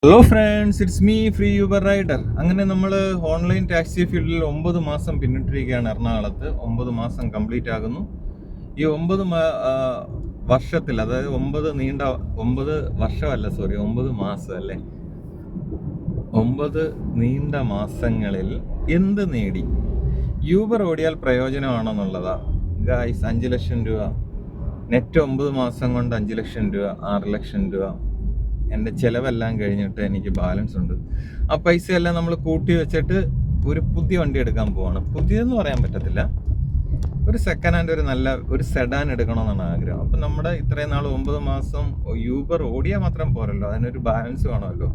Hello friends, it's me free Uber rider. അങ്ങനെ നമ്മൾ online taxi ഫീൽഡിൽ 9 മാസം പിന്നിട്ടിരിക്കുകയാണ്. എറണാകുളത്ത് 9 മാസം കംപ്ലീറ്റ് ആകുന്നു. ഈ 9 വർഷത്തിൽ, അതായത് 9 വർഷമല്ല, 9 മാസം അല്ലേ, 9 നീണ്ട മാസങ്ങളിൽ എന്ത് നേടി? Uber ഓടിയാൽ പ്രയോജനമാണെന്നുള്ളതാ guys. 5 ലക്ഷം രൂപ നെറ്റ് 9 മാസം കൊണ്ട് 5 ലക്ഷം രൂപ, 6 ലക്ഷം രൂപ. എൻ്റെ ചിലവെല്ലാം കഴിഞ്ഞിട്ട് എനിക്ക് ബാലൻസ് ഉണ്ട്. ആ പൈസയെല്ലാം നമ്മൾ കൂട്ടി വെച്ചിട്ട് ഒരു പുതിയ വണ്ടി എടുക്കാൻ പോവാണ്. പുതിയതെന്ന് പറയാൻ പറ്റത്തില്ല, ഒരു സെക്കൻഡ് ഹാൻഡ്, ഒരു സെഡാൻ എടുക്കണമെന്നാണ് ആഗ്രഹം. അപ്പം നമ്മുടെ ഇത്രയും നാൾ 9 മാസം യൂബർ ഓടിയാൽ മാത്രം പോരല്ലോ, അതിനൊരു ബാലൻസ് വേണമല്ലോ.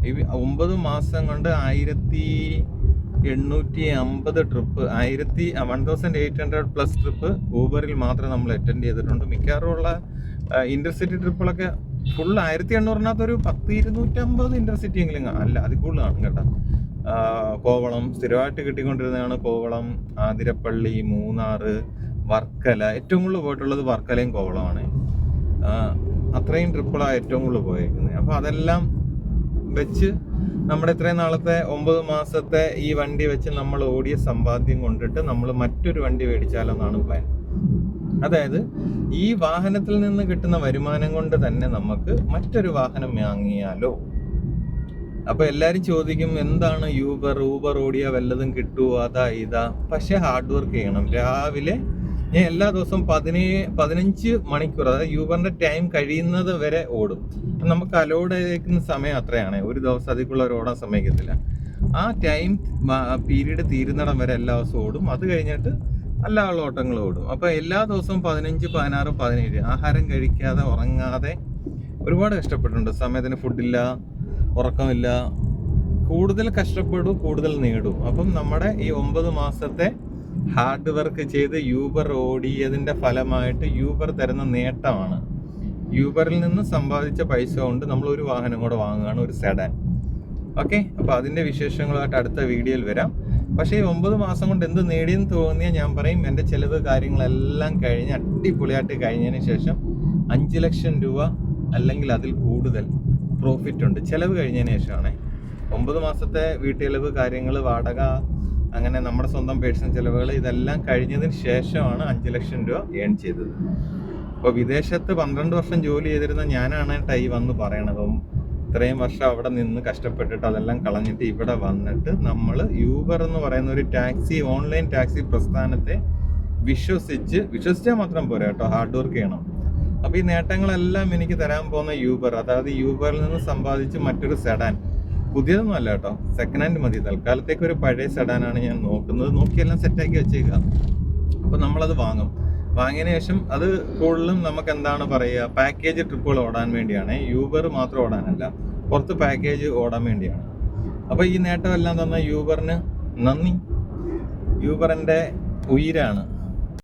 ഈ 9 മാസം കൊണ്ട് 1850 ട്രിപ്പ്, 1800 പ്ലസ് ട്രിപ്പ് ഊബറിൽ മാത്രം നമ്മൾ അറ്റൻഡ് ചെയ്തിട്ടുണ്ട്. മിക്കവാറും ഉള്ള ഇന്റർസിറ്റി ട്രിപ്പുകളൊക്കെ ഫുൾ 1800-നകത്ത് ഒരു 10-250 ഇന്റർസിറ്റി എങ്കിലും അല്ല, അതിൽ കൂടുതലാണ് കേട്ടോ. കോവളം സ്ഥിരമായിട്ട് കിട്ടിക്കൊണ്ടിരുന്നതാണ്. കോവളം, ആതിരപ്പള്ളി, മൂന്നാർ, വർക്കല. ഏറ്റവും കൂടുതൽ പോയിട്ടുള്ളത് വർക്കലയും കോവളമാണ്. അത്രയും ട്രിപ്പുകളാണ് ഏറ്റവും കൂടുതൽ പോയേക്കുന്നത്. അപ്പോൾ അതെല്ലാം വെച്ച് നമ്മുടെ ഇത്രയും നാളത്തെ 9 മാസത്തെ ഈ വണ്ടി വെച്ച് നമ്മൾ ഓടിയ സമ്പാദ്യം കൊണ്ടിട്ട് നമ്മൾ മറ്റൊരു വണ്ടി മേടിച്ചാലെന്നാണ് പ്ലാൻ. അതായത് ഈ വാഹനത്തിൽ നിന്ന് കിട്ടുന്ന വരുമാനം കൊണ്ട് തന്നെ നമുക്ക് മറ്റൊരു വാഹനം വാങ്ങിയാലോ. അപ്പൊ എല്ലാരും ചോദിക്കും, എന്താണ് ഊബർ ഓടിയാ വല്ലതും കിട്ടുമോ, അതാ ഇതാ. പക്ഷെ ഹാർഡ് വർക്ക് ചെയ്യണം. രാവിലെ ഞാൻ എല്ലാ ദിവസവും 15 മണിക്കൂർ, അതായത് യൂബറിന്റെ ടൈം കഴിയുന്നത് വരെ ഓടും. നമുക്ക് അലോഡ് ചെയ്തിരിക്കുന്ന സമയം അത്രയാണ്. ഒരു ദിവസം അതിക്കുള്ളവർ ഓടാൻ സമ്മതിക്കത്തില്ല. ആ ടൈം പീരീഡ് തീരുന്നിടം വരെ എല്ലാ ദിവസവും ഓടും. അത് കഴിഞ്ഞിട്ട് എല്ലാ ഓട്ടങ്ങളും ഓടും. അപ്പോൾ എല്ലാ ദിവസവും 15, 16, 17 ആഹാരം കഴിക്കാതെ ഉറങ്ങാതെ ഒരുപാട് കഷ്ടപ്പെട്ടിട്ടുണ്ട്. സമയത്തിന് ഫുഡില്ല, ഉറക്കമില്ല. കൂടുതൽ കഷ്ടപ്പെടും, കൂടുതൽ നേടും. അപ്പം നമ്മുടെ ഈ 9 മാസത്തെ ഹാർഡ് വർക്ക് ചെയ്ത് യൂബർ ഓടിയതിൻ്റെ ഫലമായിട്ട് യൂബർ തരുന്ന നേട്ടമാണ്. യൂബറിൽ നിന്ന് സമ്പാദിച്ച പൈസ കൊണ്ട് നമ്മൾ ഒരു വാഹനം കൂടെ വാങ്ങുകയാണ്, ഒരു സെഡാൻ. ഓക്കെ, അപ്പോൾ അതിൻ്റെ വിശേഷങ്ങളുമായിട്ട് അടുത്ത വീഡിയോയിൽ വരാം. പക്ഷേ ഈ 9 മാസം കൊണ്ട് എന്ത് നേടിയെന്ന് തോന്നിയാൽ ഞാൻ പറയും, എൻ്റെ ചിലവ് കാര്യങ്ങളെല്ലാം കഴിഞ്ഞ് അടിപൊളിയായിട്ട് കഴിഞ്ഞതിന് ശേഷം 5 ലക്ഷം രൂപ അല്ലെങ്കിൽ അതിൽ കൂടുതൽ പ്രോഫിറ്റ് ഉണ്ട് ചിലവ് കഴിഞ്ഞതിന് ശേഷമാണ്. 9 മാസത്തെ വീട്ടുചെലവ്, കാര്യങ്ങൾ, വാടക, അങ്ങനെ നമ്മുടെ സ്വന്തം പേഴ്സണൽ ചിലവുകൾ, ഇതെല്ലാം കഴിഞ്ഞതിന് ശേഷമാണ് 5 ലക്ഷം രൂപ ഏൺ ചെയ്തത്. അപ്പോൾ വിദേശത്ത് 12 വർഷം ജോലി ചെയ്തിരുന്ന ഞാനാണ് ഈ വന്ന് പറയണത്. ഇത്രയും വർഷം അവിടെ നിന്ന് കഷ്ടപ്പെട്ടിട്ട് അതെല്ലാം കളഞ്ഞിട്ട് ഇവിടെ വന്നിട്ട് നമ്മൾ യൂബർ എന്ന് പറയുന്ന ഒരു ഓൺലൈൻ ടാക്സി പ്രസ്ഥാനത്തെ വിശ്വസിച്ചാൽ മാത്രം പോരാ കേട്ടോ, ഹാർഡ് വർക്ക് ചെയ്യണം. അപ്പോൾ ഈ നേട്ടങ്ങളെല്ലാം എനിക്ക് തരാൻ പോകുന്ന യൂബർ, അതായത് യൂബറിൽ നിന്ന് സമ്പാദിച്ച് മറ്റൊരു സെഡാൻ, പുതിയതൊന്നും അല്ല കേട്ടോ, സെക്കൻഡ് ഹാൻഡ് മതി. തൽക്കാലത്തേക്ക് ഒരു പഴയ സെഡാനാണ് ഞാൻ നോക്കുന്നത്. നോക്കിയെല്ലാം സെറ്റാക്കി വെച്ചേക്കുക. അപ്പോൾ നമ്മളത് വാങ്ങും. വാങ്ങിയതിന് ശേഷം അത് കൂടുതലും നമുക്ക് എന്താണ് പറയുക, പാക്കേജ് ട്രിപ്പുകൾ ഓടാൻ വേണ്ടിയാണ്. യൂബർ മാത്രം ഓടാനല്ല, പുറത്ത് പാക്കേജ് ഓടാൻ വേണ്ടിയാണ്. അപ്പോൾ ഈ നേട്ടമെല്ലാം തന്ന യൂബറിന് നന്ദി. യൂബറിൻ്റെ ഉയിരാണ്.